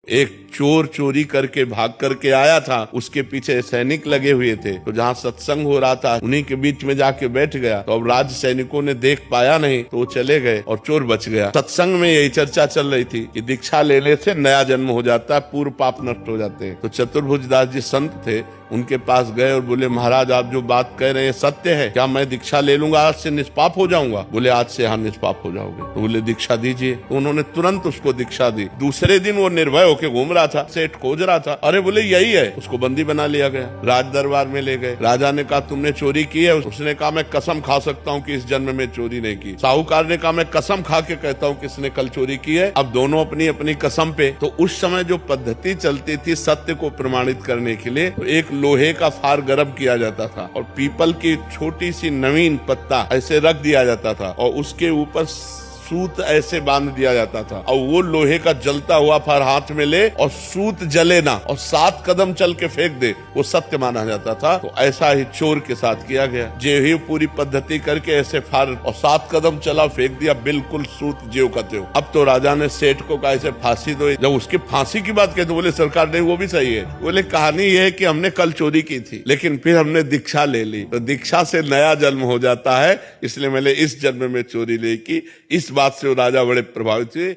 एक चोर चोरी करके भाग करके आया था, उसके पीछे सैनिक लगे हुए थे, तो जहाँ सत्संग हो रहा था उन्हीं के बीच में जाके बैठ गया। तो अब राज सैनिकों ने देख पाया नहीं तो वो चले गए और चोर बच गया। सत्संग में यही चर्चा चल रही थी कि दीक्षा लेने से नया जन्म हो जाता है, पूर्व पाप नष्ट हो जाते हैं। तो चतुर्भुज दास जी संत थे, उनके पास गए और बोले, महाराज आप जो बात कह रहे हैं सत्य है क्या? मैं दीक्षा ले लूंगा, आज से निष्पाप हो जाऊंगा? बोले आज से हाँ निष्पाप हो जाओगे। तो बोले दीक्षा दीजिए। तो उन्होंने तुरंत उसको दीक्षा दी। दूसरे दिन वो निर्भय होकर घूम रहा था, सेठ खोज रहा था, अरे बोले यही है। उसको बंदी बना लिया गया, राज दरबार में ले गए। राजा ने कहा तुमने चोरी की है? उसने कहा मैं कसम खा सकता हूँ कि इस जन्म में चोरी नहीं की। साहूकार ने कहा मैं कसम खा के कहता हूँ किसने कल चोरी की है। अब दोनों अपनी अपनी कसम पे। तो उस समय जो पद्धति चलती थी सत्य को प्रमाणित करने के लिए, तो एक लोहे का फार गरम किया जाता था और पीपल की छोटी सी नवीन पत्ता ऐसे रख दिया जाता था और उसके ऊपर सूत ऐसे बांध दिया जाता था और वो लोहे का जलता हुआ फार हाथ में ले और सूत जले ना और 7 कदम चल के फेंक दे, वो सत्य माना जाता था। तो ऐसा ही चोर के साथ किया गया। जे ही पूरी पद्धति करके ऐसे फार और 7 कदम चला, फेंक दिया, बिल्कुल सूत ज्यों का त्यों। अब तो राजा ने सेठ को कहा ऐसे फांसी दो। जब उसकी फांसी की बात कही तो बोले सरकार नहीं वो भी सही है। बोले कहानी ये है कि हमने कल चोरी की थी लेकिन फिर हमने दीक्षा ले ली, तो दीक्षा से नया जन्म हो जाता है, इसलिए मैंने इस जन्म में चोरी नहीं की। इस बात से वो राजा बड़े प्रभावित हुए।